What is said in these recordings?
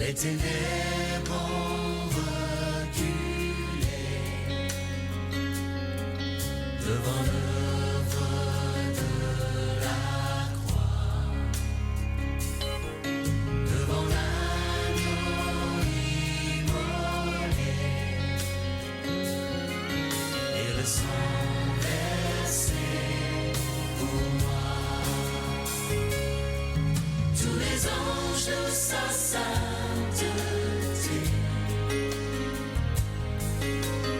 Les ténèbres ont reculé devant l'œuvre de la croix, devant l'agneau immolé et le sang versé pour moi. Tous les anges de sa sainteté,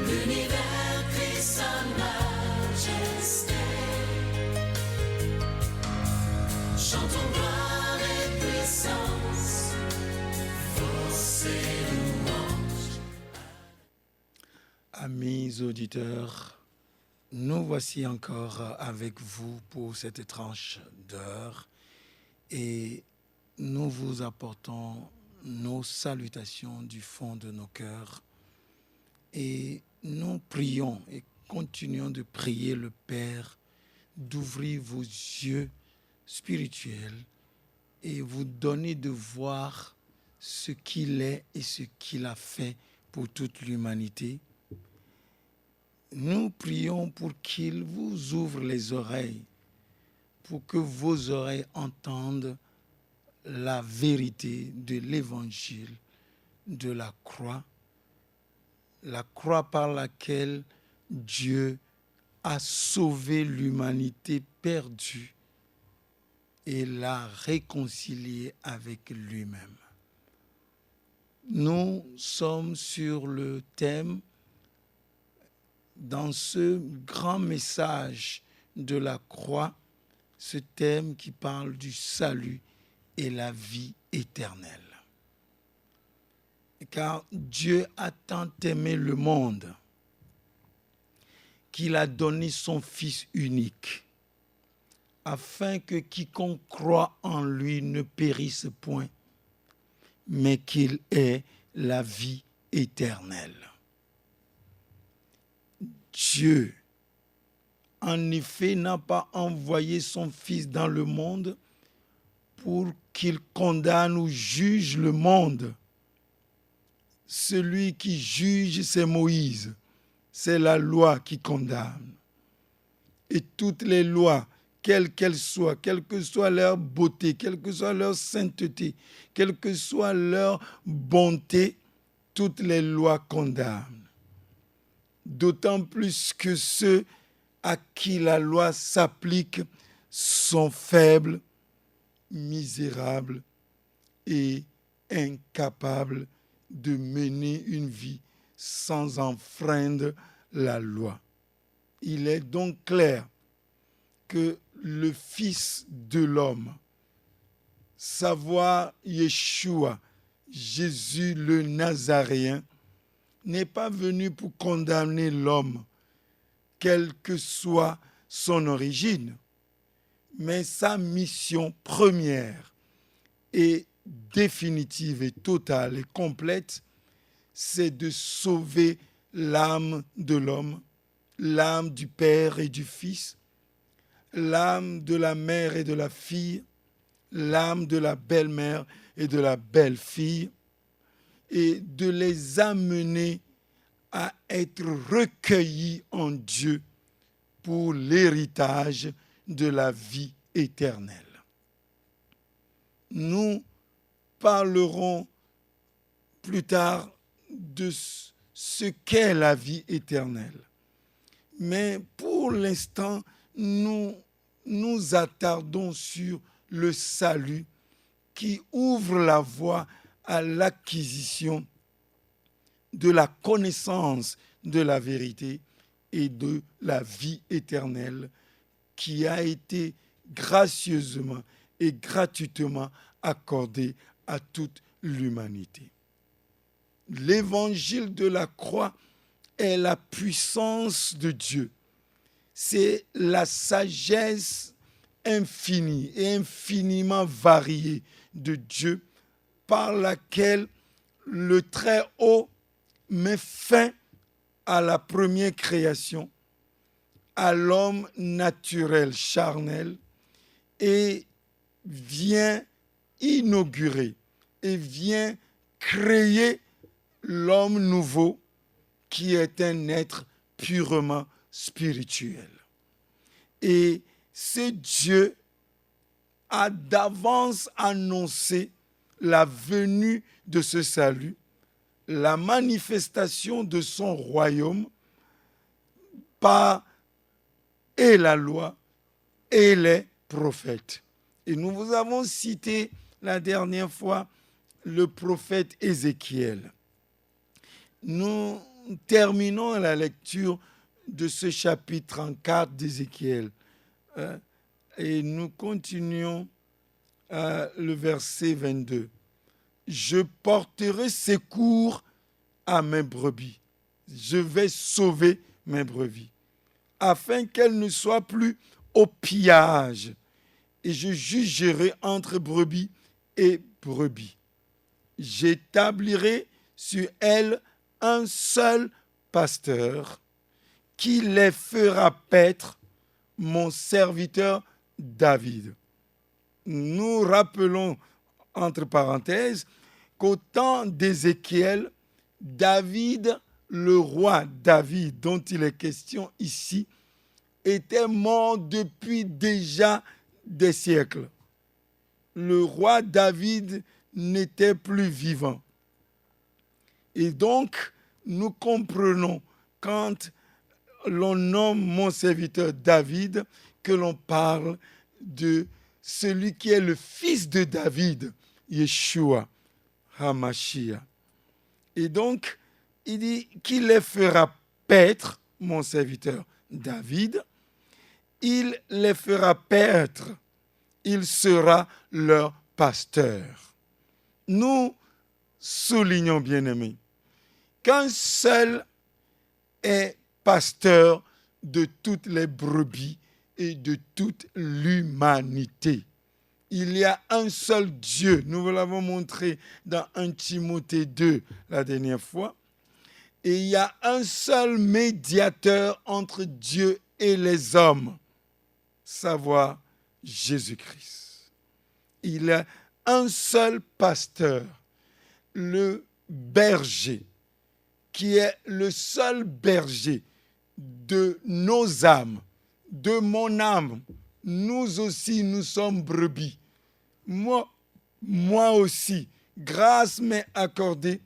l'univers crie sa majesté. Chantons gloire et puissance, force et louange. Amis auditeurs, nous voici encore avec vous pour cette tranche d'heure et nous vous apportons nos salutations du fond de nos cœurs et nous prions et continuons de prier le Père d'ouvrir vos yeux spirituels et vous donner de voir ce qu'il est et ce qu'il a fait pour toute l'humanité. Nous prions pour qu'il vous ouvre les oreilles, pour que vos oreilles entendent la vérité de l'évangile de la croix par laquelle Dieu a sauvé l'humanité perdue et l'a réconciliée avec lui-même. Nous sommes sur le thème, dans ce grand message de la croix, ce thème qui parle du salut et la vie éternelle. Car Dieu a tant aimé le monde qu'il a donné son Fils unique, afin que quiconque croit en lui ne périsse point, mais qu'il ait la vie éternelle. Dieu, en effet, n'a pas envoyé son Fils dans le monde pour qu'il condamne ou juge le monde. Celui qui juge, c'est Moïse. C'est la loi qui condamne. Et toutes les lois, quelles qu'elles soient, quelle que soit leur beauté, quelle que soit leur sainteté, quelle que soit leur bonté, toutes les lois condamnent. D'autant plus que ceux à qui la loi s'applique sont faibles, misérables et incapables de mener une vie sans enfreindre la loi. Il est donc clair que le Fils de l'homme, savoir Yeshua, Jésus le Nazaréen, n'est pas venu pour condamner l'homme, quelle que soit son origine, mais sa mission première et définitive et totale et complète, c'est de sauver l'âme de l'homme, l'âme du Père et du Fils, l'âme de la mère et de la fille, l'âme de la belle-mère et de la belle-fille, et de les amener à être recueillis en Dieu pour l'héritage de la vie éternelle. Nous parlerons plus tard de ce qu'est la vie éternelle. Mais pour l'instant, nous nous attardons sur le salut qui ouvre la voie à l'acquisition de la connaissance de la vérité et de la vie éternelle qui a été gracieusement et gratuitement accordée à toute l'humanité. L'évangile de la croix est la puissance de Dieu. C'est la sagesse infinie et infiniment variée de Dieu par laquelle le Très-Haut met fin à la première création, à l'homme naturel, charnel, et vient inaugurer et vient créer l'homme nouveau qui est un être purement spirituel. Et ce Dieu a d'avance annoncé la venue de ce salut, la manifestation de son royaume par et la loi et les prophètes. Et nous vous avons cité la dernière fois le prophète Ézéchiel. Nous terminons la lecture de ce chapitre 34 d'Ézéchiel. Et nous continuons le verset 22. Je porterai secours à mes brebis. Je vais sauver mes brebis, afin qu'elles ne soient plus au pillage. Et je jugerai entre brebis et brebis. J'établirai sur elles un seul pasteur qui les fera paître, mon serviteur David. Nous rappelons, entre parenthèses, qu'au temps d'Ézéchiel, David, le roi David, dont il est question ici, était mort depuis déjà des siècles. Le roi David n'était plus vivant. Et donc, nous comprenons quand l'on nomme mon serviteur David, que l'on parle de celui qui est le fils de David, Yeshua HaMashiach. Et donc, il dit qu'il les fera paître, mon serviteur David, il les fera paître, il sera leur pasteur. Nous soulignons, bien-aimés, qu'un seul est pasteur de toutes les brebis et de toute l'humanité. Il y a un seul Dieu, nous vous l'avons montré dans 1 Timothée 2 la dernière fois, et il y a un seul médiateur entre Dieu et les hommes, savoir Jésus-Christ. Il y a un seul pasteur, le berger, qui est le seul berger de nos âmes, de mon âme. Nous aussi, nous sommes brebis. Moi aussi, grâce m'est accordée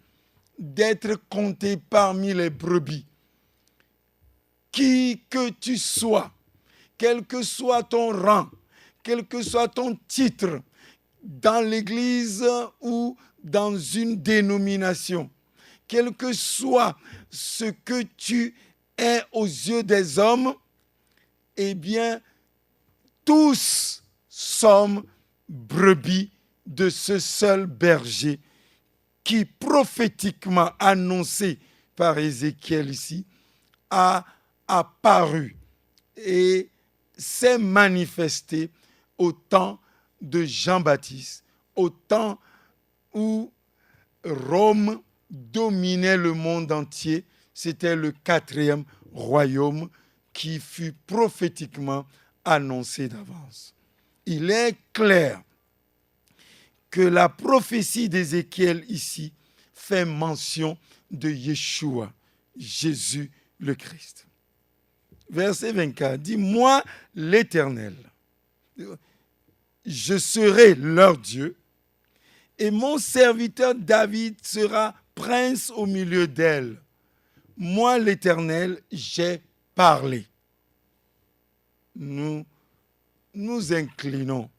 d'être compté parmi les brebis. Qui que tu sois, quel que soit ton rang, quel que soit ton titre, dans l'Église ou dans une dénomination, quel que soit ce que tu es aux yeux des hommes, eh bien, tous sommes brebis de ce seul berger qui, prophétiquement annoncé par Ézéchiel ici, a apparu et s'est manifesté au temps de Jean-Baptiste, au temps où Rome dominait le monde entier. C'était le 4e royaume qui fut prophétiquement annoncé d'avance. Il est clair que la prophétie d'Ézéchiel ici fait mention de Yeshua, Jésus le Christ. Verset 24 dit « Moi, l'Éternel, je serai leur Dieu, et mon serviteur David sera prince au milieu d'elles. Moi, l'Éternel, j'ai parlé. » Nous nous inclinons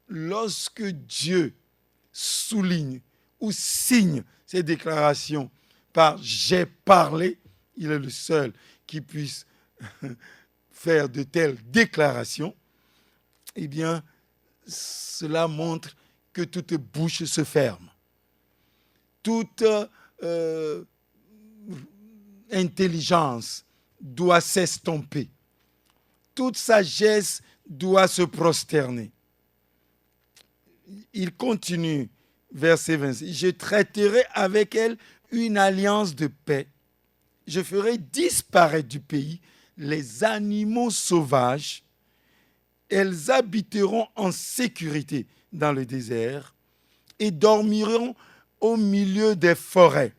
lorsque Dieu souligne ou signe ces déclarations par « j'ai parlé », il est le seul qui puisse faire de telles déclarations, eh bien, cela montre que toute bouche se ferme. Toute intelligence doit s'estomper. Toute sagesse doit se prosterner. Il continue, verset 26. Je traiterai avec elle une alliance de paix. Je ferai disparaître du pays les animaux sauvages. Elles habiteront en sécurité dans le désert et dormiront au milieu des forêts.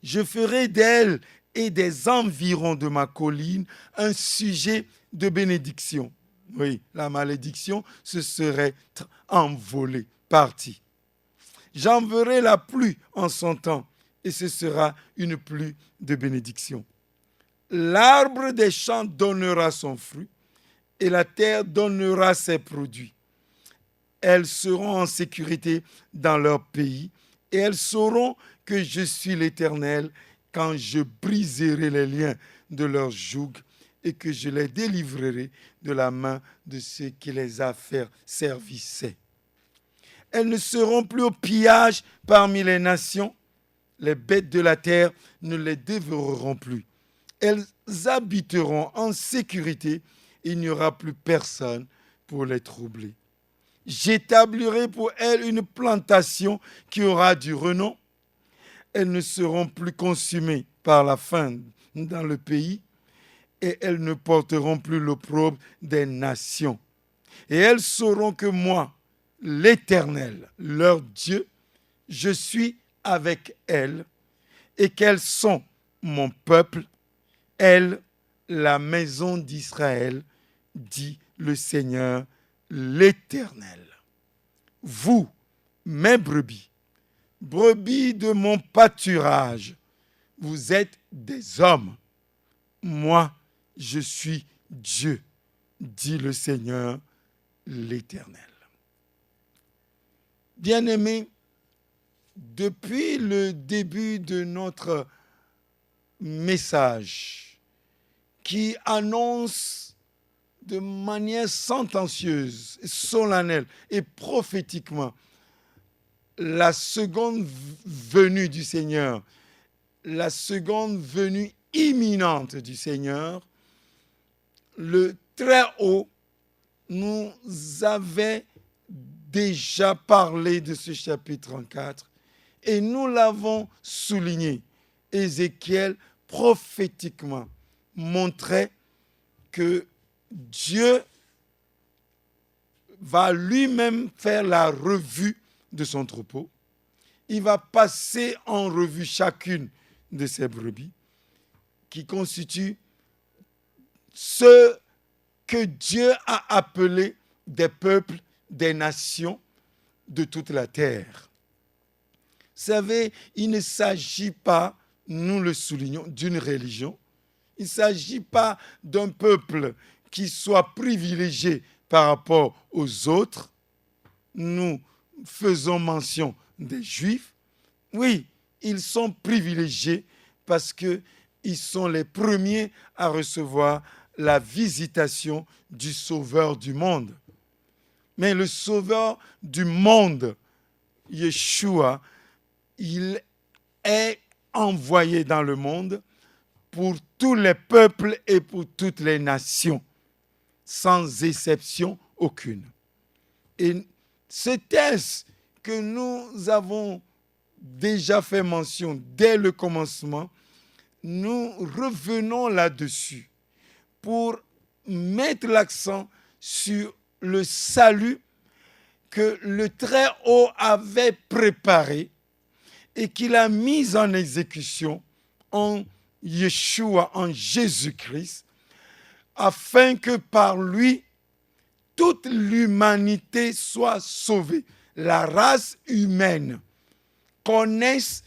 Je ferai d'elle et des environs de ma colline un sujet de bénédiction. Oui, la malédiction se serait envolée, partie. J'enverrai la pluie en son temps, et ce sera une pluie de bénédiction. L'arbre des champs donnera son fruit, et la terre donnera ses produits. Elles seront en sécurité dans leur pays, et elles sauront que je suis l'Éternel quand je briserai les liens de leur joug et que je les délivrerai de la main de ceux qui les affaires servissaient. Elles ne seront plus au pillage parmi les nations. Les bêtes de la terre ne les dévoreront plus. Elles habiteront en sécurité. Il n'y aura plus personne pour les troubler. J'établirai pour elles une plantation qui aura du renom. Elles ne seront plus consumées par la faim dans le pays et elles ne porteront plus l'opprobre des nations. Et elles sauront que moi, l'Éternel, leur Dieu, je suis avec elles et qu'elles sont mon peuple, elles, la maison d'Israël, dit le Seigneur, l'Éternel. Vous, mes brebis, brebis de mon pâturage, vous êtes des hommes. Moi, je suis Dieu, dit le Seigneur, l'Éternel. Bien-aimés, depuis le début de notre message qui annonce de manière sentencieuse, solennelle et prophétiquement la seconde venue du Seigneur, la seconde venue imminente du Seigneur, le Très-Haut nous avait déjà parlé de ce chapitre 34 et nous l'avons souligné. Ézéchiel prophétiquement montrait que Dieu va lui-même faire la revue de son troupeau. Il va passer en revue chacune de ses brebis qui constituent ceux que Dieu a appelés des peuples, des nations de toute la terre. Vous savez, il ne s'agit pas, nous le soulignons, d'une religion. Il ne s'agit pas d'un peuple qui soit privilégié par rapport aux autres. Nous faisons mention des Juifs. Oui, ils sont privilégiés parce qu'ils sont les premiers à recevoir la visitation du Sauveur du monde. Mais le Sauveur du monde, Yeshua, il est envoyé dans le monde pour tous les peuples et pour toutes les nations, sans exception aucune. Et ce texte que nous avons déjà fait mention dès le commencement, nous revenons là-dessus pour mettre l'accent sur le salut que le Très-Haut avait préparé et qu'il a mis en exécution en Yeshua, en Jésus-Christ, afin que par lui, toute l'humanité soit sauvée. La race humaine connaisse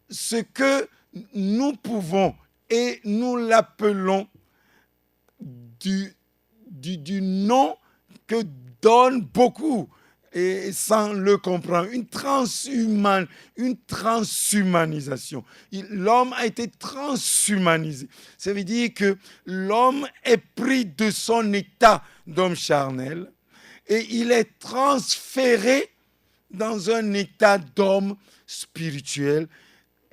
ce que nous pouvons et nous l'appelons du nom que donnent beaucoup et sans le comprendre, une transhumanisation. L'homme a été transhumanisé. Ça veut dire que l'homme est pris de son état d'homme charnel et il est transféré dans un état d'homme spirituel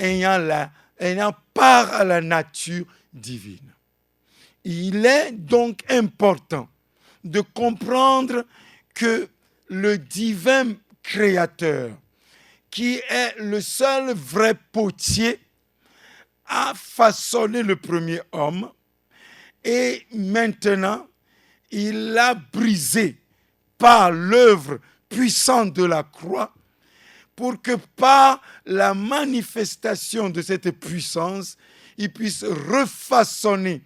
ayant part à la nature divine. Il est donc important de comprendre que le divin créateur, qui est le seul vrai potier, a façonné le premier homme et maintenant il l'a brisé par l'œuvre puissante de la croix pour que par la manifestation de cette puissance, il puisse refaçonner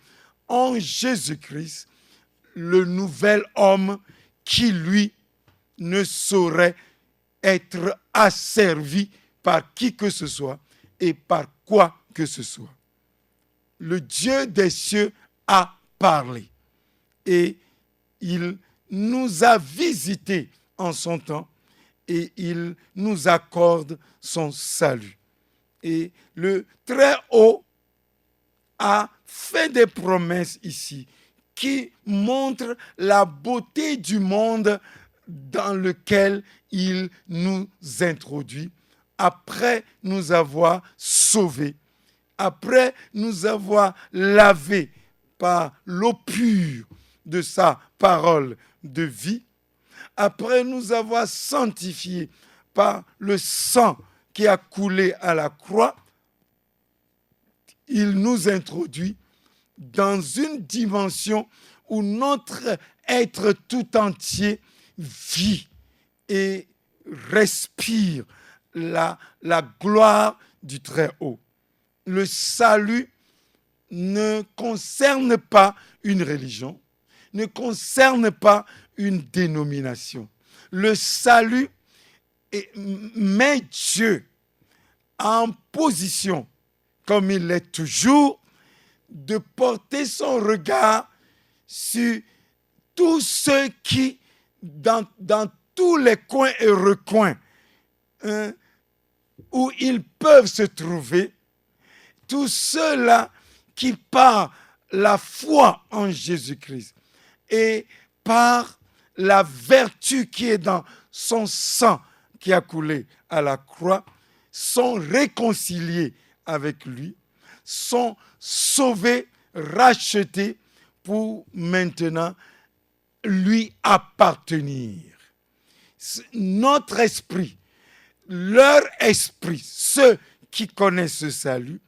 en Jésus-Christ le nouvel homme qui, lui, ne saurait être asservi par qui que ce soit et par quoi que ce soit. Le Dieu des cieux a parlé et il nous a visités en son temps et il nous accorde son salut. Et le Très-Haut a fait des promesses ici qui montrent la beauté du monde dans lequel il nous introduit après nous avoir sauvés, après nous avoir lavés par l'eau pure de sa parole de vie, après nous avoir sanctifiés par le sang qui a coulé à la croix, il nous introduit dans une dimension où notre être tout entier vit et respire la gloire du Très-Haut. Le salut ne concerne pas une religion, ne concerne pas une dénomination. Le salut met Dieu en position, comme il l'est toujours, de porter son regard sur tous ceux qui, dans tous les coins et recoins où ils peuvent se trouver, tous ceux-là qui, par la foi en Jésus-Christ et par la vertu qui est dans son sang qui a coulé à la croix, sont réconciliés avec lui, sont sauvés, rachetés pour maintenant lui appartenir. Notre esprit, leur esprit, ceux qui connaissent ce salut,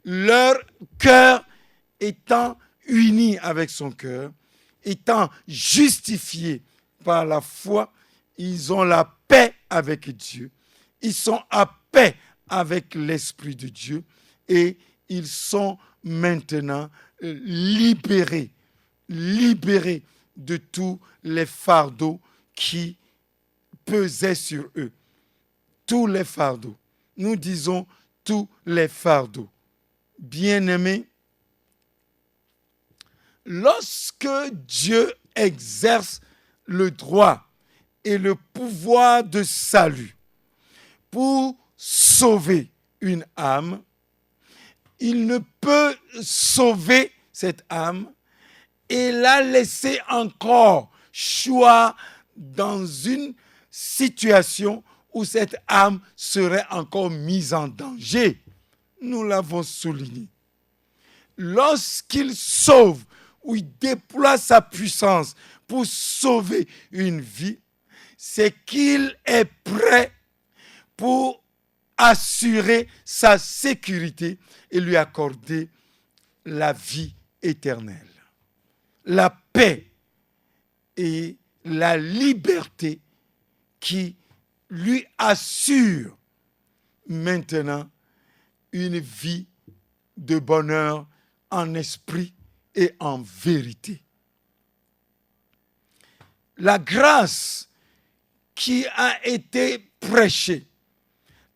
leur cœur étant uni avec son cœur, étant justifiés par la foi, ils ont la paix avec Dieu. Ils sont à paix avec l'Esprit de Dieu et ils sont maintenant libérés de tous les fardeaux qui pesaient sur eux. Tous les fardeaux. Nous disons tous les fardeaux. Bien-aimés, lorsque Dieu exerce le droit et le pouvoir de salut pour sauver une âme, il ne peut sauver cette âme et la laisser encore choir dans une situation où cette âme serait encore mise en danger. Nous l'avons souligné. Lorsqu'il sauve ou il déploie sa puissance pour sauver une vie, c'est qu'il est prêt pour assurer sa sécurité et lui accorder la vie éternelle, la paix et la liberté qui lui assure maintenant une vie de bonheur en esprit et en vérité. La grâce qui a été prêchée,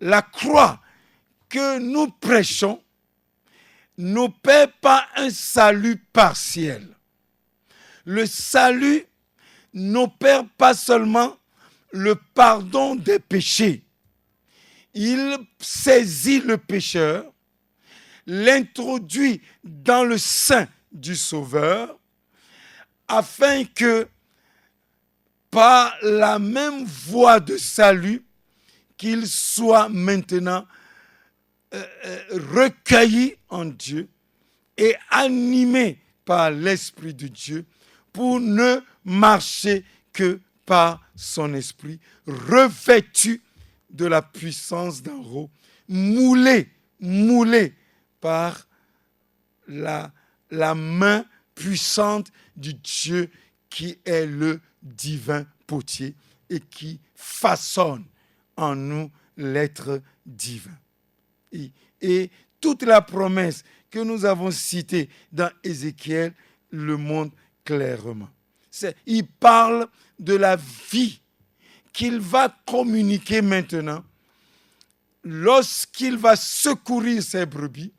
la croix que nous prêchons, n'opère pas un salut partiel. Le salut n'opère pas seulement le pardon des péchés. Il saisit le pécheur, l'introduit dans le sein du Sauveur, afin que par la même voie de salut, qu'il soit maintenant recueilli en Dieu et animé par l'Esprit de Dieu pour ne marcher que par son esprit, revêtu de la puissance d'en haut, moulé par la main puissante du Dieu qui est le divin potier et qui façonne en nous l'être divin. Et toute la promesse que nous avons citée dans Ézéchiel le montre clairement. Il parle de la vie qu'il va communiquer maintenant lorsqu'il va secourir ses brebis,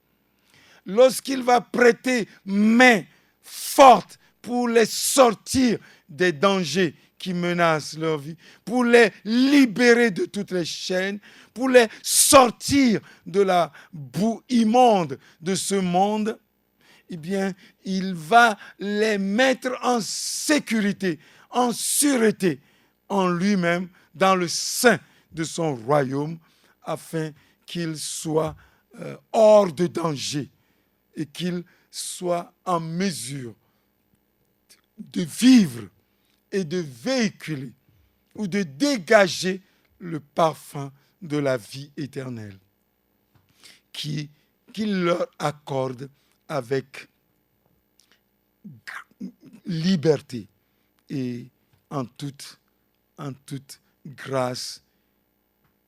lorsqu'il va prêter main forte pour les sortir des dangers qui menacent leur vie, pour les libérer de toutes les chaînes, pour les sortir de la boue immonde de ce monde, eh bien, il va les mettre en sécurité, en sûreté en lui-même, dans le sein de son royaume, afin qu'il soit hors de danger et qu'il soit en mesure de vivre et de véhiculer ou de dégager le parfum de la vie éternelle qu'il leur accorde avec liberté et en toute grâce.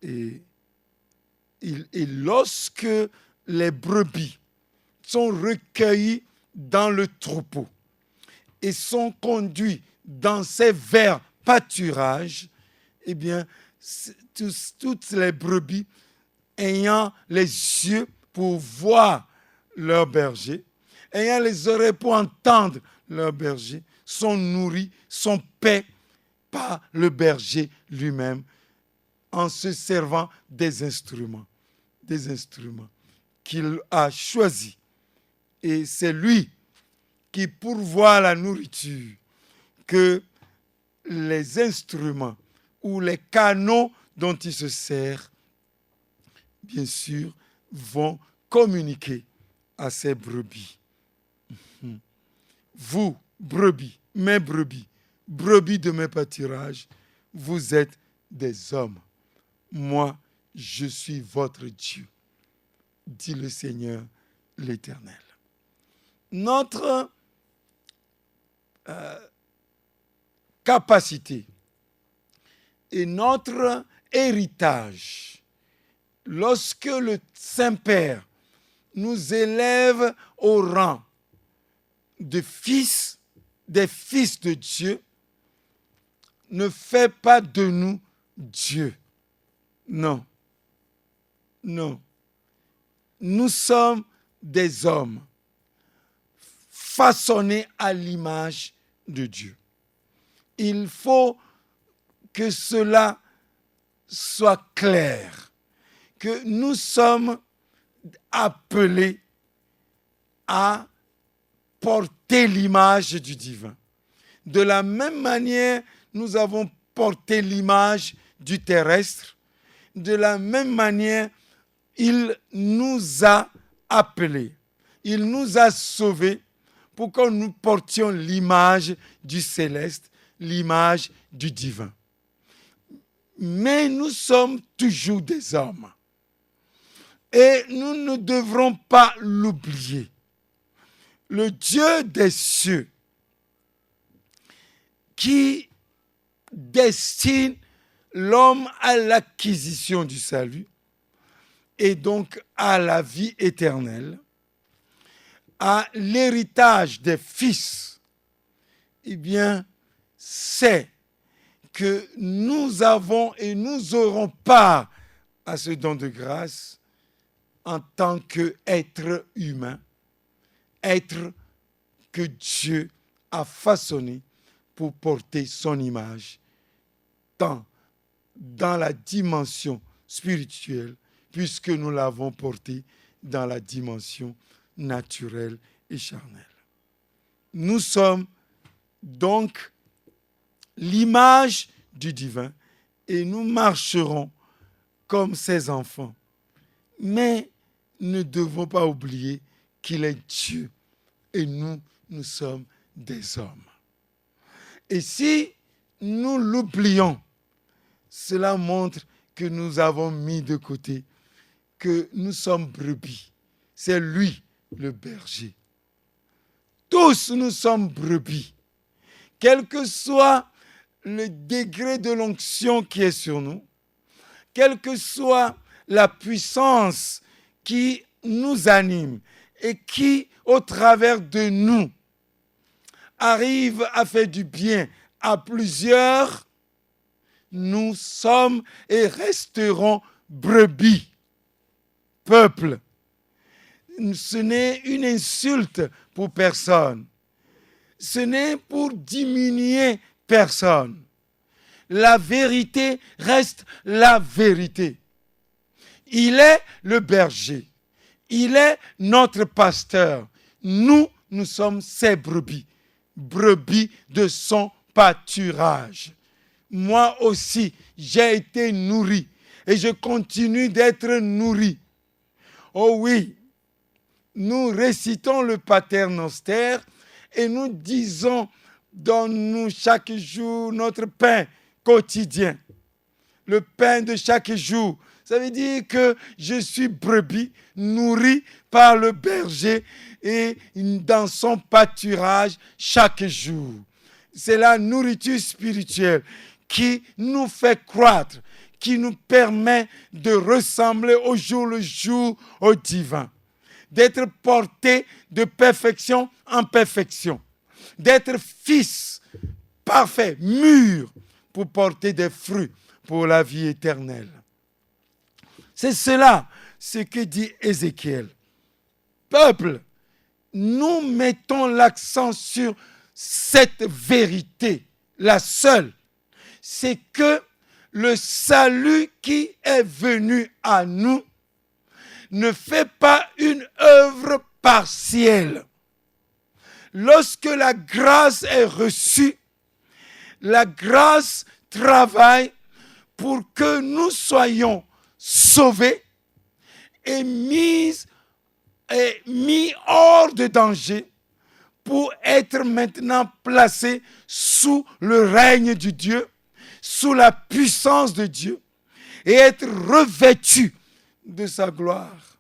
Et lorsque les brebis sont recueillies dans le troupeau et sont conduits dans ces verts pâturages, eh bien, toutes les brebis ayant les yeux pour voir leur berger, ayant les oreilles pour entendre leur berger, sont nourries, sont paix par le berger lui-même, en se servant des instruments qu'il a choisis. Et c'est lui qui pourvoit la nourriture que les instruments ou les canaux dont il se sert, bien sûr, vont communiquer à ces brebis. Vous, brebis, brebis de mes pâturages, vous êtes des hommes. Moi, je suis votre Dieu, dit le Seigneur l'Éternel. Notre capacité et notre héritage, lorsque le Saint-Père nous élève au rang de fils, des fils de Dieu, ne fait pas de nous Dieu. Non. Nous sommes des hommes façonnés à l'image de Dieu. Il faut que cela soit clair, que nous sommes appelés à porter l'image du divin. De la même manière, nous avons porté l'image du terrestre. De la même manière, il nous a appelés, il nous a sauvés pour que nous portions l'image du céleste, l'image du divin. Mais nous sommes toujours des hommes. Et nous ne devrons pas l'oublier. Le Dieu des cieux qui destine l'homme à l'acquisition du salut et donc à la vie éternelle, à l'héritage des fils, eh bien, c'est que nous avons et nous aurons part à ce don de grâce en tant qu'être humain, être que Dieu a façonné pour porter son image dans la dimension spirituelle, puisque nous l'avons porté dans la dimension naturelle et charnelle. Nous sommes donc l'image du divin et nous marcherons comme ses enfants. Mais ne devons pas oublier qu'il est Dieu et nous sommes des hommes. Et si nous l'oublions, cela montre que nous avons mis de côté, que nous sommes brebis. C'est lui le berger. Tous nous sommes brebis. Quel que soit le degré de l'onction qui est sur nous, quelle que soit la puissance qui nous anime et qui, au travers de nous, arrive à faire du bien à plusieurs, nous sommes et resterons brebis, peuple. Ce n'est une insulte pour personne. Ce n'est pour diminuer personne. La vérité reste la vérité. Il est le berger. Il est notre pasteur. Nous sommes ses brebis. Brebis de son pâturage. Moi aussi, j'ai été nourri et je continue d'être nourri. Oh oui, nous récitons le Pater Noster et nous disons, donne-nous chaque jour notre pain quotidien. Le pain de chaque jour. Ça veut dire que je suis brebis, nourri par le berger et dans son pâturage chaque jour. C'est la nourriture spirituelle qui nous fait croître, qui nous permet de ressembler au jour le jour au divin, d'être porté de perfection en perfection, d'être fils parfait, mûr, pour porter des fruits pour la vie éternelle. C'est cela ce que dit Ézéchiel. Peuple, nous mettons l'accent sur cette vérité, la seule. C'est que le salut qui est venu à nous ne fait pas une œuvre partielle. Lorsque la grâce est reçue, la grâce travaille pour que nous soyons sauvés et mis hors de danger pour être maintenant placés sous le règne de Dieu, sous la puissance de Dieu et être revêtus de sa gloire,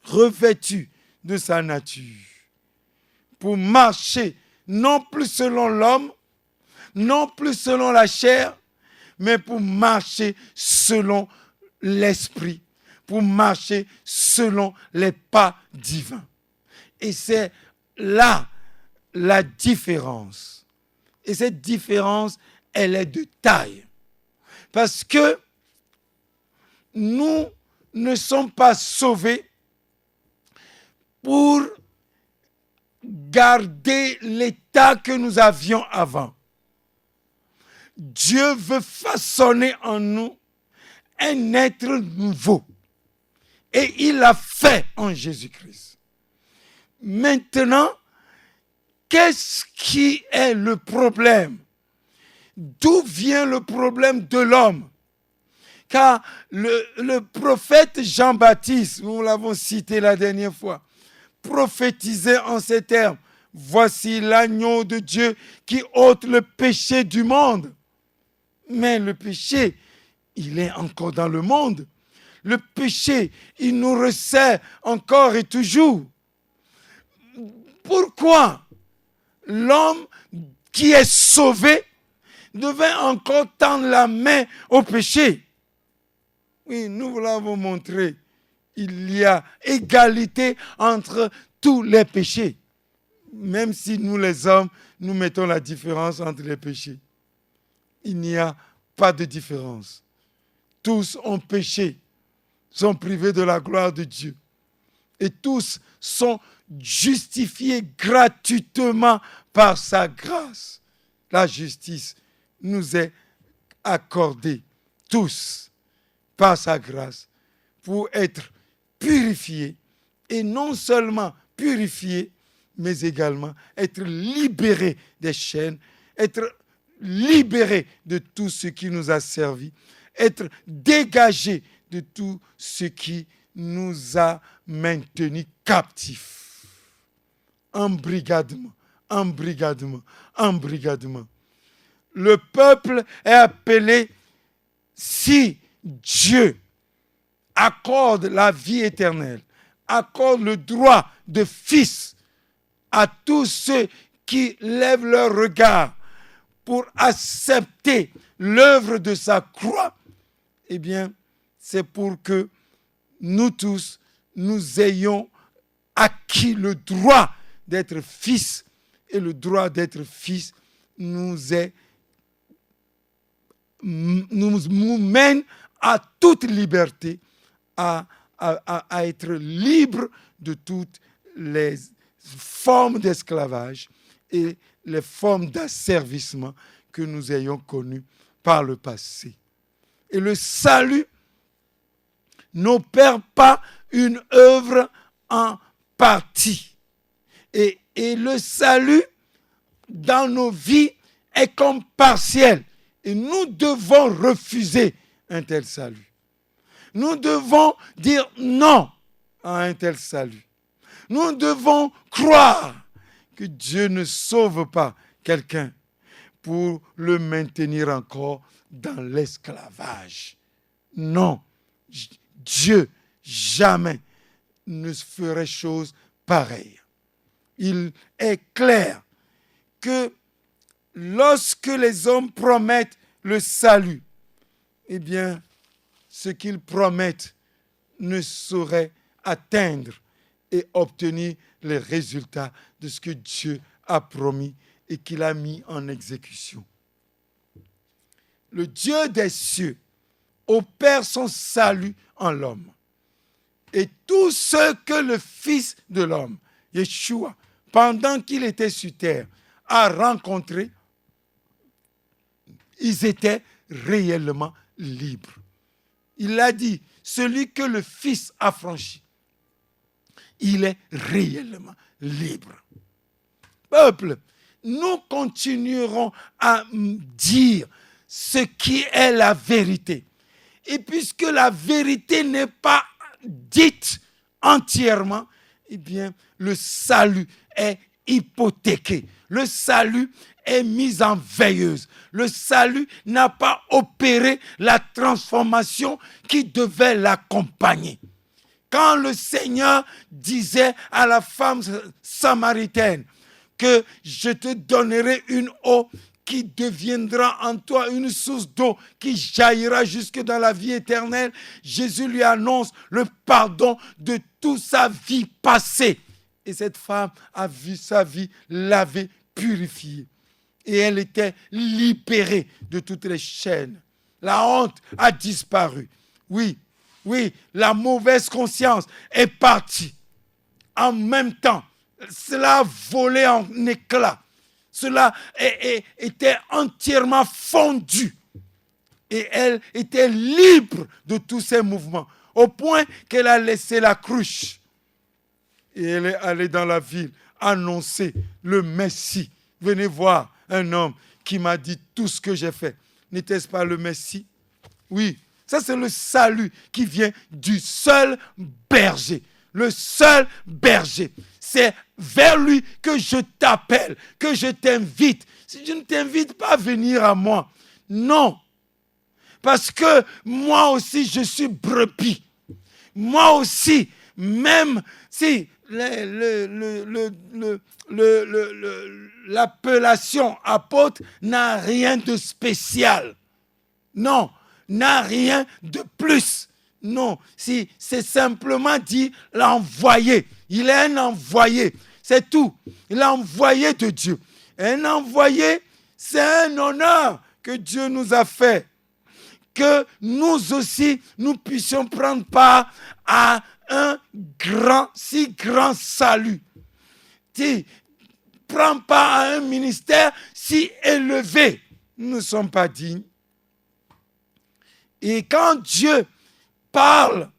revêtus de sa nature, pour marcher non plus selon l'homme, non plus selon la chair, mais pour marcher selon l'esprit, pour marcher selon les pas divins. Et c'est là la différence. Et cette différence, elle est de taille. Parce que nous ne sommes pas sauvés pour garder l'état que nous avions avant. Dieu veut façonner en nous un être nouveau. Et il l'a fait en Jésus-Christ. Maintenant, qu'est-ce qui est le problème? D'où vient le problème de l'homme? Car le prophète Jean-Baptiste, nous l'avons cité la dernière fois, prophétisait en ces termes: voici l'agneau de Dieu qui ôte le péché du monde. Mais le péché, il est encore dans le monde. Le péché, il nous resserre encore et toujours. Pourquoi l'homme qui est sauvé devait encore tendre la main au péché? Oui, nous vous l'avons montré. Il y a égalité entre tous les péchés. Même si nous les hommes, nous mettons la différence entre les péchés. Il n'y a pas de différence. Tous ont péché, sont privés de la gloire de Dieu. Et tous sont justifiés gratuitement par sa grâce. La justice nous est accordée, tous, par sa grâce, pour être purifiés. Et non seulement purifiés, mais également être libérés des chaînes, être libérés de tout ce qui nous a servi, être dégagés de tout ce qui nous a maintenus captifs. Embrigadement, embrigadement, embrigadement. Le peuple est appelé, si Dieu accorde la vie éternelle, accorde le droit de fils à tous ceux qui lèvent leur regard pour accepter l'œuvre de sa croix eh bien, c'est pour que nous tous, nous ayons acquis le droit d'être fils. Et le droit d'être fils nous mène à toute liberté, à être libre de toutes les formes d'esclavage et les formes d'asservissement que nous ayons connues par le passé. Et le salut n'opère pas une œuvre en partie. Et le salut dans nos vies est comme partiel. Et nous devons refuser un tel salut. Nous devons dire non à un tel salut. Nous devons croire que Dieu ne sauve pas quelqu'un pour le maintenir encore dans l'esclavage. Non, Dieu jamais ne ferait chose pareille. Il est clair que lorsque les hommes promettent le salut, eh bien, ce qu'ils promettent ne saurait atteindre et obtenir les résultats de ce que Dieu a promis et qu'il a mis en exécution. Le Dieu des cieux opère son salut en l'homme. Et tout ce que le Fils de l'homme, Yeshua, pendant qu'il était sur terre, a rencontré, ils étaient réellement libres. Il a dit, celui que le Fils a franchi, il est réellement libre. Peuple, nous continuerons à dire ce qui est la vérité. Et puisque la vérité n'est pas dite entièrement, eh bien, le salut est hypothéqué. Le salut est mis en veilleuse. Le salut n'a pas opéré la transformation qui devait l'accompagner. Quand le Seigneur disait à la femme samaritaine que je te donnerai une eau qui deviendra en toi une source d'eau qui jaillira jusque dans la vie éternelle, Jésus lui annonce le pardon de toute sa vie passée. Et cette femme a vu sa vie lavée, purifiée. Et elle était libérée de toutes les chaînes. La honte a disparu. Oui, la mauvaise conscience est partie. En même temps, cela a volé en éclats. Cela était entièrement fondu. Et elle était libre de tous ses mouvements, au point qu'elle a laissé la cruche. Et elle est allée dans la ville annoncer le Messie. Venez voir un homme qui m'a dit tout ce que j'ai fait. N'était-ce pas le Messie? Oui, ça c'est le salut qui vient du seul berger. Le seul berger. C'est vers lui que je t'appelle, que je t'invite. Si je ne t'invite pas à venir à moi, non. Parce que moi aussi, je suis brebis. Moi aussi, même si l'appellation apôtre n'a rien de spécial. Non, n'a rien de plus. Non, si c'est simplement dit l'envoyé. Il est un envoyé, c'est tout. Il est envoyé de Dieu. Un envoyé, c'est un honneur que Dieu nous a fait. Que nous aussi, nous puissions prendre part à un si grand salut. Si prends part à un ministère si élevé. Nous ne sommes pas dignes. Et quand Dieu parle,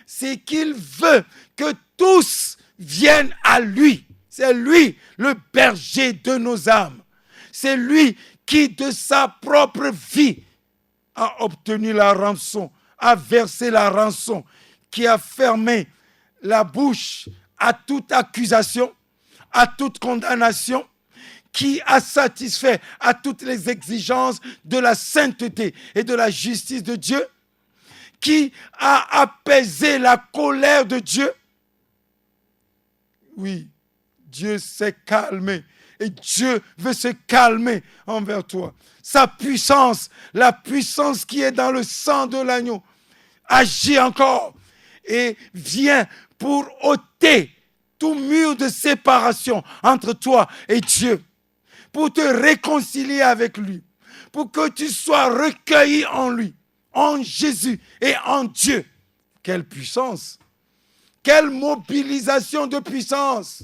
c'est qu'il veut que tous viennent à lui. C'est lui le berger de nos âmes. C'est lui qui, de sa propre vie, a obtenu la rançon, a versé la rançon, qui a fermé la bouche à toute accusation, à toute condamnation, qui a satisfait à toutes les exigences de la sainteté et de la justice de Dieu, qui a apaisé la colère de Dieu. Oui, Dieu s'est calmé Et Dieu veut se calmer envers toi. Sa puissance, la puissance qui est dans le sang de l'agneau, agit encore et vient pour ôter tout mur de séparation entre toi et Dieu, pour te réconcilier avec lui, pour que tu sois recueilli en lui, en Jésus et en Dieu. Quelle puissance! Quelle mobilisation de puissance!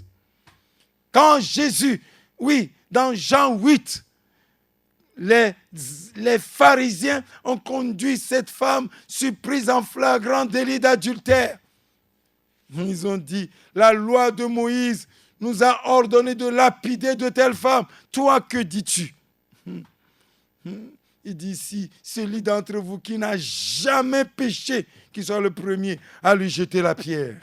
Quand Jésus, oui, dans Jean 8, les pharisiens ont conduit cette femme surprise en flagrant délit d'adultère. Ils ont dit, la loi de Moïse nous a ordonné de lapider de telles femmes. Toi, que dis-tu? Il dit ici, celui d'entre vous qui n'a jamais péché, qui soit le premier à lui jeter la pierre.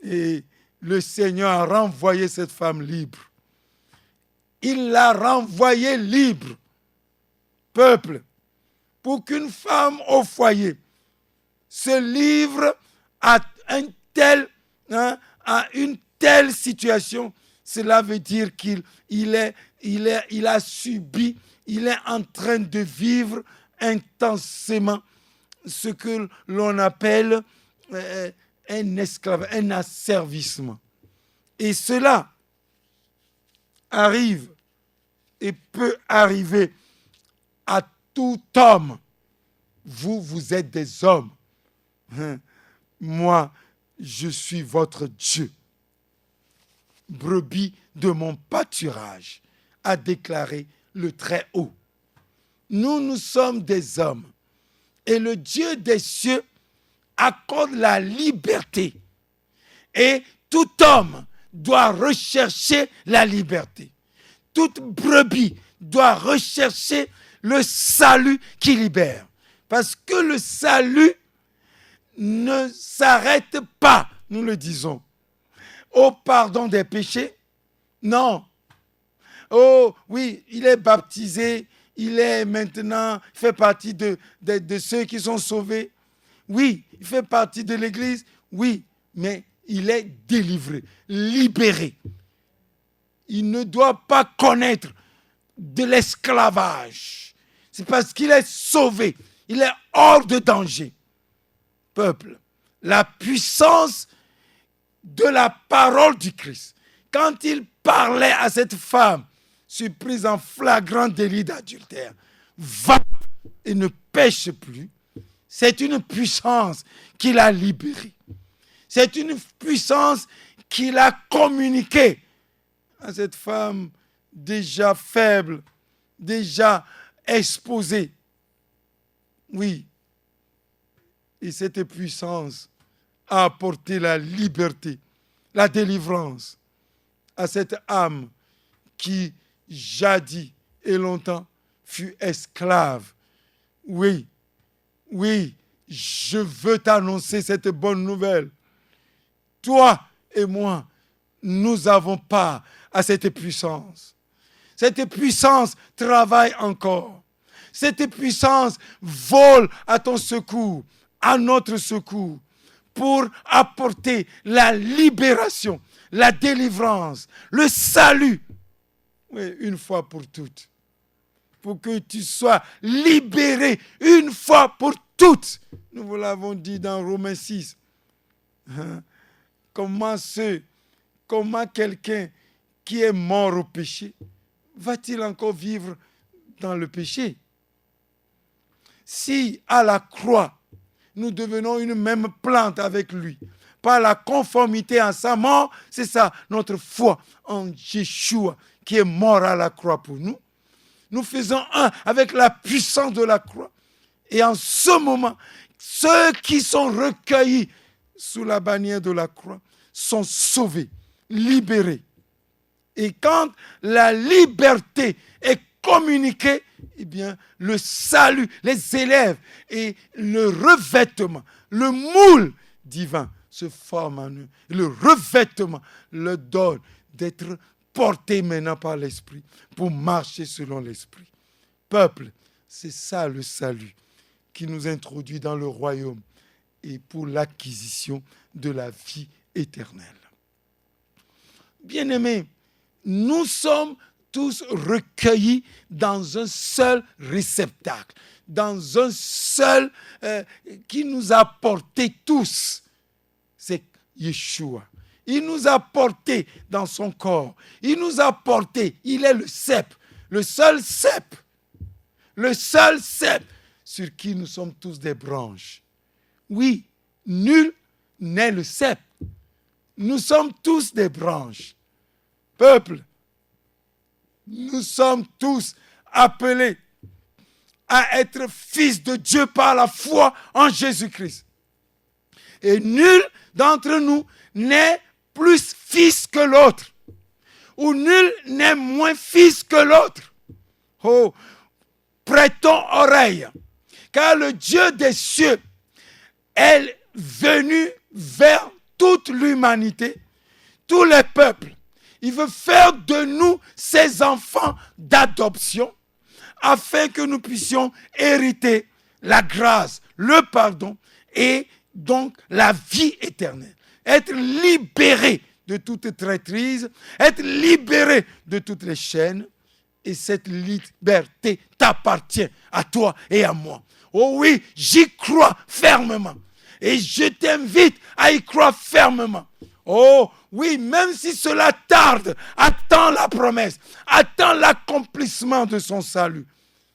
Et le Seigneur a renvoyé cette femme libre. Il l'a renvoyée libre, peuple, pour qu'une femme au foyer se livre à une telle situation. Cela veut dire il a subi, il est en train de vivre intensément ce que l'on appelle un esclavage, un asservissement. Et cela arrive et peut arriver à tout homme. Vous êtes des hommes. Moi, je suis votre Dieu. Brebis de mon pâturage, a déclaré le Très-Haut. Nous sommes des hommes. Et le Dieu des cieux accorde la liberté. Et tout homme doit rechercher la liberté. Toute brebis doit rechercher le salut qui libère. Parce que le salut ne s'arrête pas, nous le disons, au pardon des péchés. Non. Oh oui, il est baptisé, il est maintenant, il fait partie de ceux qui sont sauvés. Oui, il fait partie de l'Église. Oui, mais il est délivré, libéré. Il ne doit pas connaître de l'esclavage. C'est parce qu'il est sauvé. Il est hors de danger. Peuple, la puissance de la parole du Christ, quand il parlait à cette femme surprise en flagrant délit d'adultère, va et ne pêche plus, c'est une puissance qu'il a libérée. C'est une puissance qu'il a communiquée à cette femme déjà faible, déjà exposée. Oui. Et cette puissance a apporté la liberté, la délivrance à cette âme qui, jadis et longtemps, fut esclave. Oui, je veux t'annoncer cette bonne nouvelle. Toi et moi, nous avons part à cette puissance. Cette puissance travaille encore. Cette puissance vole à ton secours, à notre secours, pour apporter la libération, la délivrance, le salut. Oui, une fois pour toutes. Pour que tu sois libéré une fois pour toutes. Nous vous l'avons dit dans Romains 6. Comment quelqu'un qui est mort au péché va-t-il encore vivre dans le péché? Si à la croix, nous devenons une même plante avec lui, par la conformité à sa mort, c'est ça, notre foi en Yeshua qui est mort à la croix pour nous. Nous faisons un avec la puissance de la croix. Et en ce moment, ceux qui sont recueillis sous la bannière de la croix sont sauvés, libérés. Et quand la liberté est communiquée, eh bien, le salut, les élèves et le revêtement, le moule divin se forme en eux. Le revêtement leur donne d'être portés maintenant par l'Esprit pour marcher selon l'Esprit. Peuple, c'est ça le salut qui nous introduit dans le royaume et pour l'acquisition de la vie éternelle. Bien-aimés, nous sommes tous recueillis dans un seul réceptacle, dans un seul qui nous a portés tous. C'est Yeshua. Il nous a portés dans son corps. Il nous a portés. Il est le cep, le seul cep sur qui nous sommes tous des branches. Oui, nul n'est le cep. Nous sommes tous des branches. Peuple, nous sommes tous appelés à être fils de Dieu par la foi en Jésus-Christ. Et nul d'entre nous n'est plus fils que l'autre, ou nul n'est moins fils que l'autre. Oh, prêtons oreille, car le Dieu des cieux est venu vers toute l'humanité, tous les peuples. Il veut faire de nous ses enfants d'adoption, afin que nous puissions hériter la grâce, le pardon et donc la vie éternelle. Être libéré de toute traîtrise, être libéré de toutes les chaînes. Et cette liberté t'appartient à toi et à moi. Oh oui, j'y crois fermement. Et je t'invite à y croire fermement. Oh oui, même si cela tarde, attends la promesse, attends l'accomplissement de son salut.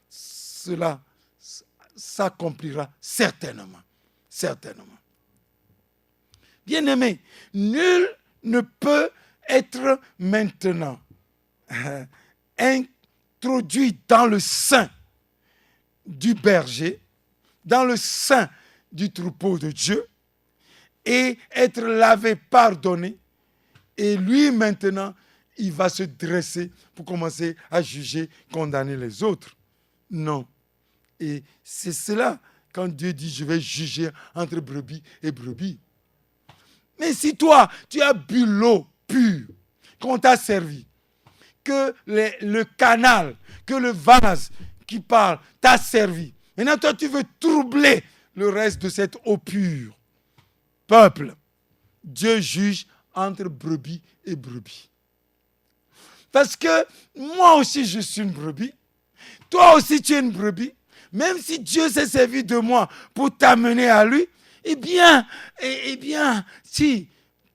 Cela s'accomplira certainement. Certainement. Bien-aimé, nul ne peut être maintenant introduit dans le sein du berger, dans le sein du troupeau de Dieu, et être lavé, pardonné, et lui maintenant, il va se dresser pour commencer à juger, condamner les autres. Non. Et c'est cela, quand Dieu dit, je vais juger entre brebis et brebis. Mais si toi, tu as bu l'eau pure qu'on t'a servi, que le canal, que le vase qui parle t'a servi, maintenant toi, tu veux troubler le reste de cette eau pure. Peuple, Dieu juge entre brebis et brebis. Parce que moi aussi, je suis une brebis. Toi aussi, tu es une brebis. Même si Dieu s'est servi de moi pour t'amener à lui, eh bien, si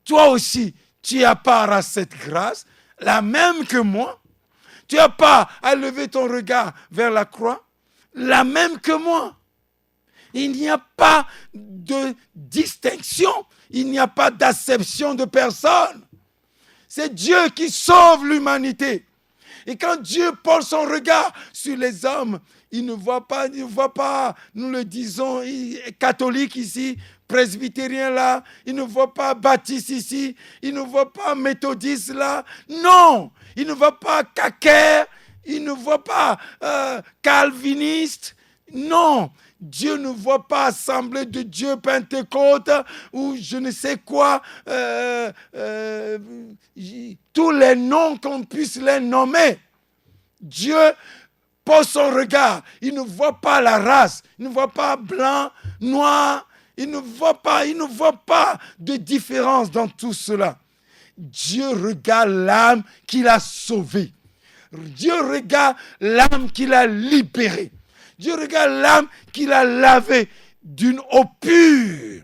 toi aussi, tu as part à cette grâce, la même que moi, tu as part à lever ton regard vers la croix, la même que moi. Il n'y a pas de distinction, il n'y a pas d'acception de personne. C'est Dieu qui sauve l'humanité. Et quand Dieu porte son regard sur les hommes, il ne voit pas, nous le disons, catholique ici, presbytérien là, il ne voit pas baptiste ici, il ne voit pas méthodiste là. Non, il ne voit pas caquère, il ne voit pas calviniste. Non, Dieu ne voit pas Assemblée de Dieu, Pentecôte ou je ne sais quoi, tous les noms qu'on puisse les nommer. Dieu pose son regard, il ne voit pas la race, il ne voit pas blanc, noir, il ne voit pas de différence dans tout cela. Dieu regarde l'âme qu'il a sauvée. Dieu regarde l'âme qu'il a libérée. Dieu regarde l'âme qu'il a lavée d'une eau pure.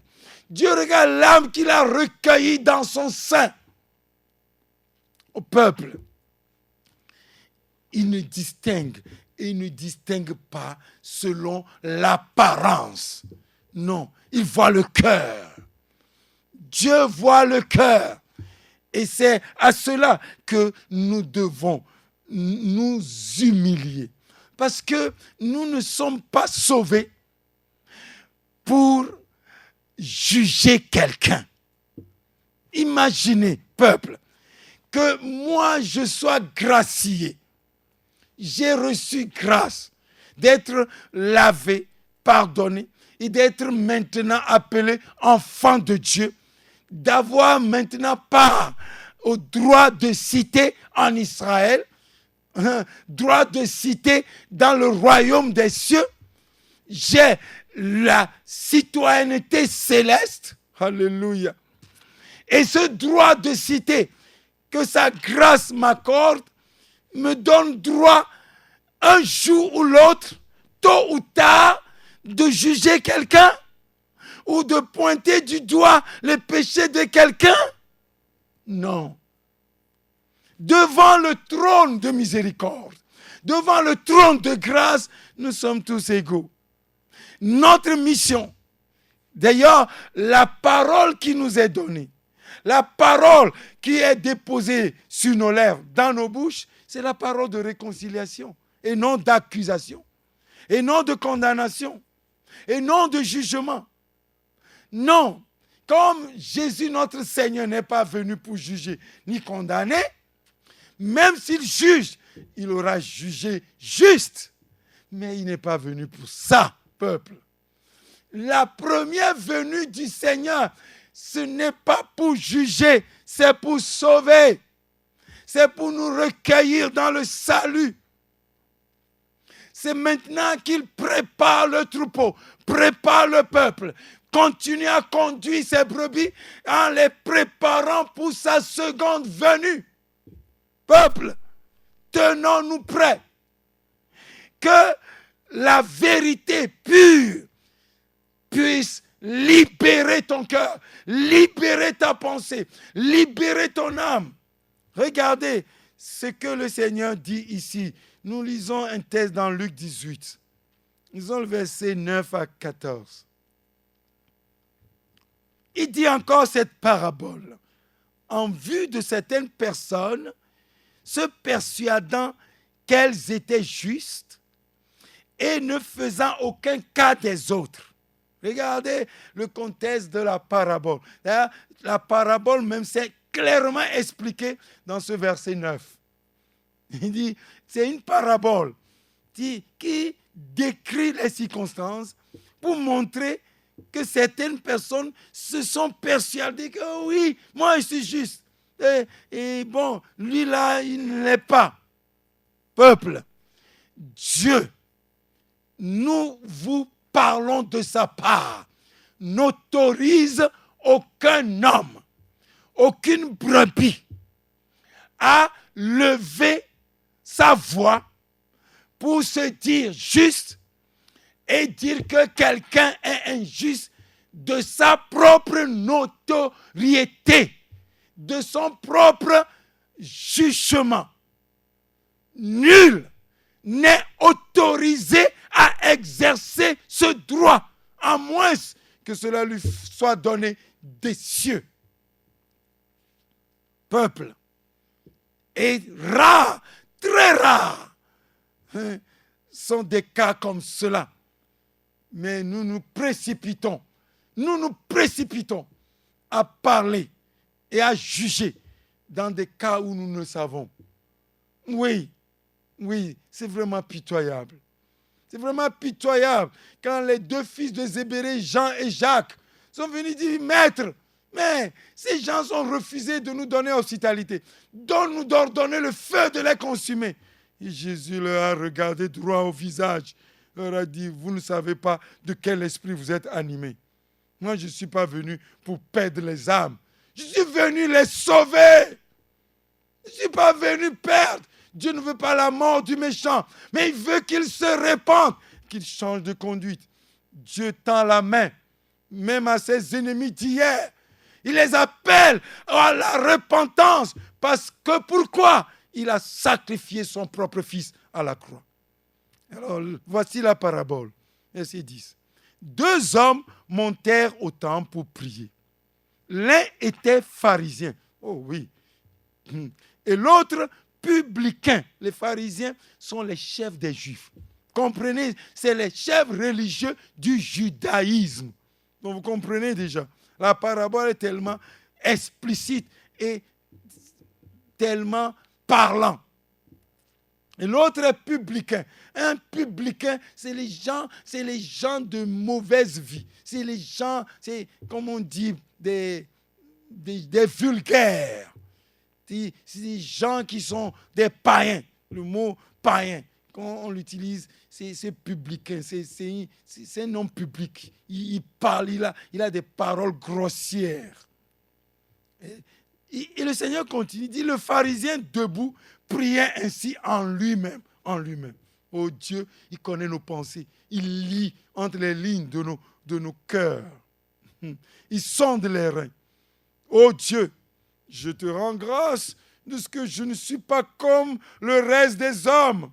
Dieu regarde l'âme qu'il a recueillie dans son sein. Au peuple, il ne distingue pas selon l'apparence. Non, il voit le cœur. Dieu voit le cœur. Et c'est à cela que nous devons nous humilier. Parce que nous ne sommes pas sauvés pour juger quelqu'un. Imaginez, peuple, que moi je sois gracié. J'ai reçu grâce d'être lavé, pardonné et d'être maintenant appelé enfant de Dieu, d'avoir maintenant part au droit de cité en Israël, droit de cité dans le royaume des cieux. J'ai la citoyenneté céleste. Alléluia. Et ce droit de cité que sa grâce m'accorde me donne droit un jour ou l'autre, tôt ou tard, de juger quelqu'un ou de pointer du doigt les péchés de quelqu'un? Non. Devant le trône de miséricorde, devant le trône de grâce, nous sommes tous égaux. Notre mission, d'ailleurs, la parole qui nous est donnée, la parole qui est déposée sur nos lèvres, dans nos bouches, c'est la parole de réconciliation et non d'accusation, et non de condamnation, et non de jugement. Non, comme Jésus notre Seigneur n'est pas venu pour juger ni condamner, même s'il juge, il aura jugé juste. Mais il n'est pas venu pour ça, peuple. La première venue du Seigneur, ce n'est pas pour juger, c'est pour sauver. C'est pour nous recueillir dans le salut. C'est maintenant qu'il prépare le troupeau, prépare le peuple, continue à conduire ses brebis en les préparant pour sa seconde venue. Peuple, tenons-nous prêts. Que la vérité pure puisse libérer ton cœur, libérer ta pensée, libérer ton âme. Regardez ce que le Seigneur dit ici. Nous lisons un texte dans Luc 18. Lisons le verset 9 à 14. Il dit encore cette parabole. En vue de certaines personnes se persuadant qu'elles étaient justes et ne faisant aucun cas des autres. Regardez le contexte de la parabole. D'ailleurs, la parabole même c'est clairement expliqué dans ce verset 9. Il dit, c'est une parabole qui décrit les circonstances pour montrer que certaines personnes se sont persuadées que oui, moi je suis juste. Et bon, lui là, il ne l'est pas. Peuple, Dieu, nous vous parlons de sa part, n'autorise aucun homme, aucune brebis à lever sa voix pour se dire juste et dire que quelqu'un est injuste de sa propre notoriété, de son propre jugement. Nul n'est autorisé à exercer ce droit, à moins que cela lui soit donné des cieux. Peuple, et rare, très rare, sont des cas comme cela. Mais nous nous précipitons à parler et à juger dans des cas où nous ne savons. Oui, c'est vraiment pitoyable. C'est vraiment pitoyable quand les deux fils de Zébédée, Jean et Jacques, sont venus dire, Maître, mais ces gens ont refusé de nous donner hospitalité. Donne-nous d'ordonner le feu de les consumer. Et Jésus leur a regardé droit au visage. Leur a dit, vous ne savez pas de quel esprit vous êtes animés. Moi, je ne suis pas venu pour perdre les âmes. Je suis venu les sauver. Je ne suis pas venu perdre. Dieu ne veut pas la mort du méchant, mais il veut qu'il se répande, qu'il change de conduite. Dieu tend la main, même à ses ennemis d'hier. Il les appelle à la repentance, parce que pourquoi? Il a sacrifié son propre fils à la croix. Alors, voici la parabole, verset 10. Deux hommes montèrent au temple pour prier. L'un était pharisien, oh oui, et l'autre publicain. Les pharisiens sont les chefs des Juifs. Comprenez, c'est les chefs religieux du judaïsme. Donc vous comprenez déjà, la parabole est tellement explicite et tellement parlant. Et l'autre est publicain. Un publicain, c'est les gens de mauvaise vie. C'est les gens, c'est comme on dit, des vulgaires. C'est des gens qui sont des païens. Le mot païen, quand on l'utilise, c'est publicain. C'est un homme public. Il parle, il a des paroles grossières. Et le Seigneur continue, il dit, le pharisien debout priait ainsi en lui-même. Oh Dieu, il connaît nos pensées. Il lit entre les lignes de nos cœurs. Il sonde les reins. Oh Dieu, je te rends grâce de ce que je ne suis pas comme le reste des hommes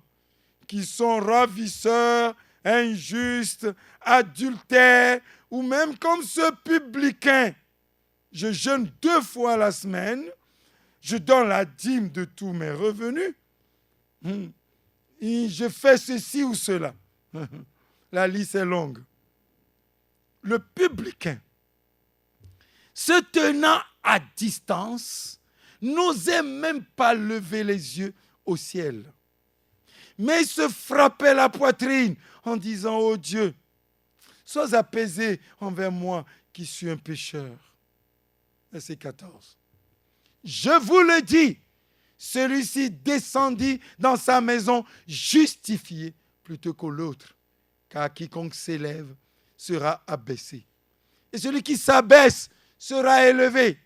qui sont ravisseurs, injustes, adultères ou même comme ce publicain. Je jeûne 2 fois la semaine, je donne la dîme de tous mes revenus. Et je fais ceci ou cela. La liste est longue. Le publicain, se tenant à distance, n'osait même pas lever les yeux au ciel. Mais il se frappait la poitrine en disant, oh Dieu, sois apaisé envers moi qui suis un pécheur. Verset 14. Je vous le dis, celui-ci descendit dans sa maison justifié plutôt que l'autre, car quiconque s'élève sera abaissé. Et celui qui s'abaisse sera élevé.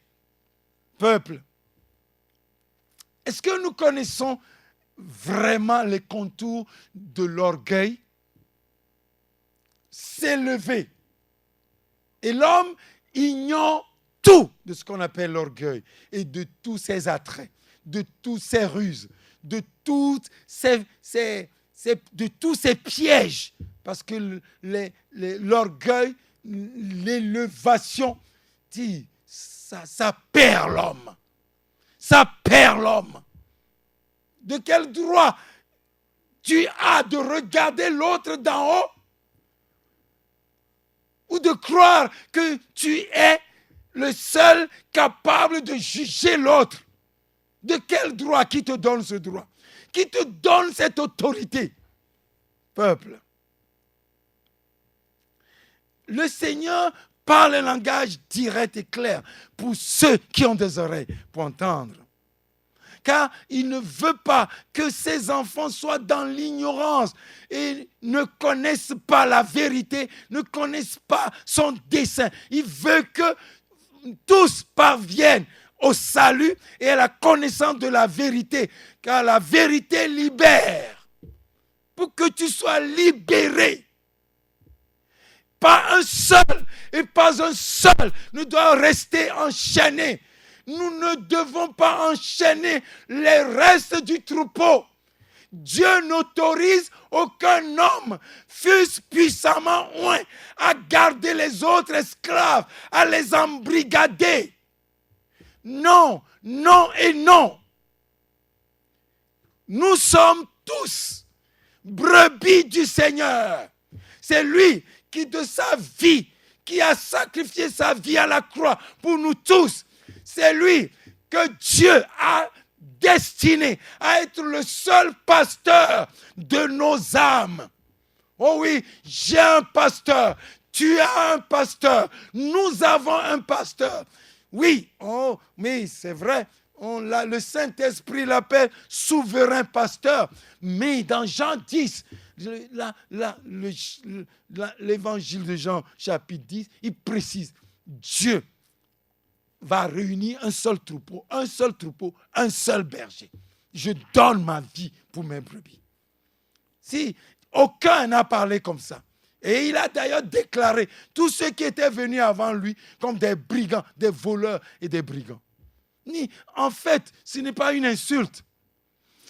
Peuple, est-ce que nous connaissons vraiment les contours de l'orgueil? S'élever. Et l'homme ignore tout de ce qu'on appelle l'orgueil et de tous ses attraits, de toutes ses ruses, de tous ces pièges. Parce que l'orgueil, l'élévation, ça perd l'homme. Ça perd l'homme. De quel droit tu as de regarder l'autre d'en haut ou de croire que tu es le seul capable de juger l'autre? De quel droit? Qui te donne ce droit? Qui te donne cette autorité? Peuple, le Seigneur parle un langage direct et clair pour ceux qui ont des oreilles pour entendre. Car il ne veut pas que ses enfants soient dans l'ignorance et ne connaissent pas la vérité, ne connaissent pas son dessein. Il veut que tous parviennent au salut et à la connaissance de la vérité, car la vérité libère. Pour que tu sois libéré. Pas un seul ne doit rester enchaîné. Nous ne devons pas enchaîner les restes du troupeau. Dieu n'autorise aucun homme, fût-ce puissamment oint, à garder les autres esclaves, à les embrigader. Non, non et non. Nous sommes tous brebis du Seigneur. C'est lui qui de sa vie, qui a sacrifié sa vie à la croix pour nous tous. C'est lui que Dieu a destiné à être le seul pasteur de nos âmes. Oh oui, j'ai un pasteur. Tu as un pasteur. Nous avons un pasteur. Oui, oh, mais c'est vrai. Le Saint-Esprit l'appelle souverain pasteur. Mais dans Jean 10, l'évangile de Jean, chapitre 10, il précise, Dieu va réunir un seul troupeau, un seul berger. Je donne ma vie pour mes brebis. Si aucun n'a parlé comme ça. Et il a d'ailleurs déclaré tous ceux qui étaient venus avant lui comme des brigands, des voleurs et des brigands. En fait, ce n'est pas une insulte.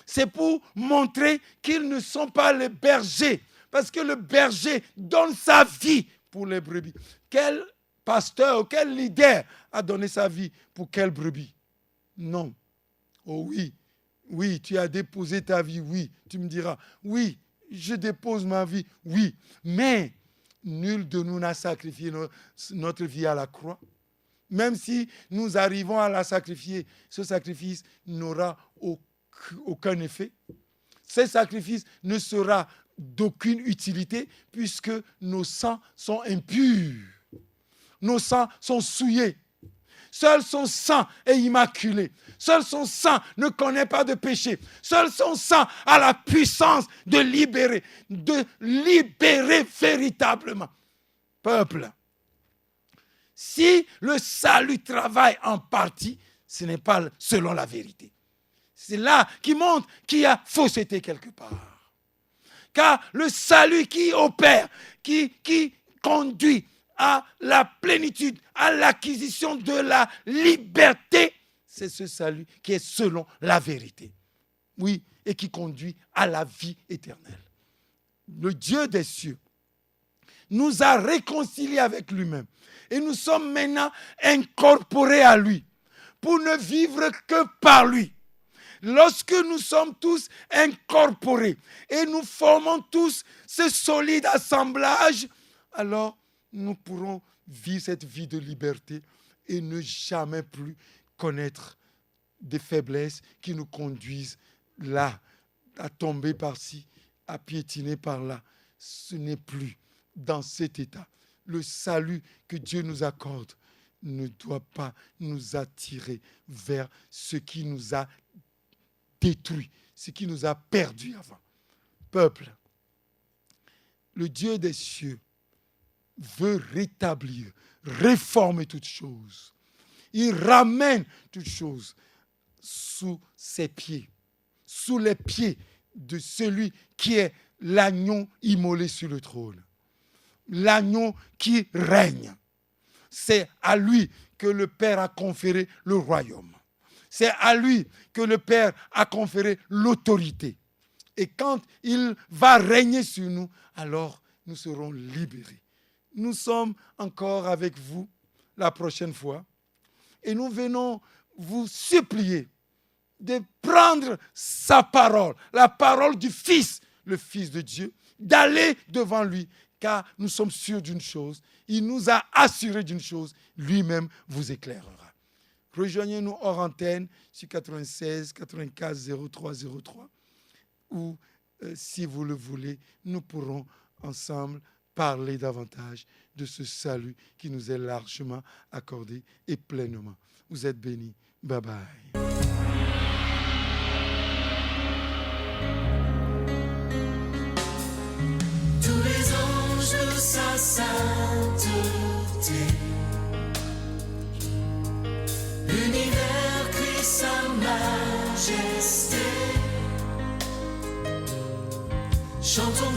C'est pour montrer qu'ils ne sont pas les bergers. Parce que le berger donne sa vie pour les brebis. Quel pasteur ou quel leader a donné sa vie pour quelle brebis? Non. Oh oui, oui, tu as déposé ta vie, oui. Tu me diras, oui, je dépose ma vie, oui. Mais nul de nous n'a sacrifié notre vie à la croix. Même si nous arrivons à la sacrifier, ce sacrifice n'aura aucun effet. Ce sacrifice ne sera d'aucune utilité puisque nos sangs sont impurs. Nos sangs sont souillés. Seul son sang est immaculé. Seul son sang ne connaît pas de péché. Seul son sang a la puissance de libérer véritablement. Peuple, si le salut travaille en partie, ce n'est pas selon la vérité. C'est là qui montre qu'il y a fausseté quelque part. Car le salut qui opère, qui conduit à la plénitude, à l'acquisition de la liberté, c'est ce salut qui est selon la vérité. Oui, et qui conduit à la vie éternelle. Le Dieu des cieux nous a réconciliés avec lui-même. Et nous sommes maintenant incorporés à lui pour ne vivre que par lui. Lorsque nous sommes tous incorporés et nous formons tous ce solide assemblage, alors nous pourrons vivre cette vie de liberté et ne jamais plus connaître des faiblesses qui nous conduisent là, à tomber par-ci, à piétiner par-là. Ce n'est plus dans cet état. Le salut que Dieu nous accorde ne doit pas nous attirer vers ce qui nous a détruit, ce qui nous a perdus avant. Peuple, le Dieu des cieux veut rétablir, réformer toutes choses. Il ramène toutes choses sous ses pieds, sous les pieds de celui qui est l'agneau immolé sur le trône. L'agneau qui règne. C'est à lui que le Père a conféré le royaume. C'est à lui que le Père a conféré l'autorité. Et quand il va régner sur nous, alors nous serons libérés. Nous sommes encore avec vous la prochaine fois et nous venons vous supplier de prendre sa parole, la parole du Fils, le Fils de Dieu, d'aller devant lui, car nous sommes sûrs d'une chose, il nous a assuré d'une chose, lui-même vous éclairera. Rejoignez-nous hors antenne sur 96 84 03 03 ou si vous le voulez, nous pourrons ensemble parler davantage de ce salut qui nous est largement accordé et pleinement. Vous êtes bénis. Bye bye. Tous les anges de sa sainteté, l'univers crie sa majesté. Chantons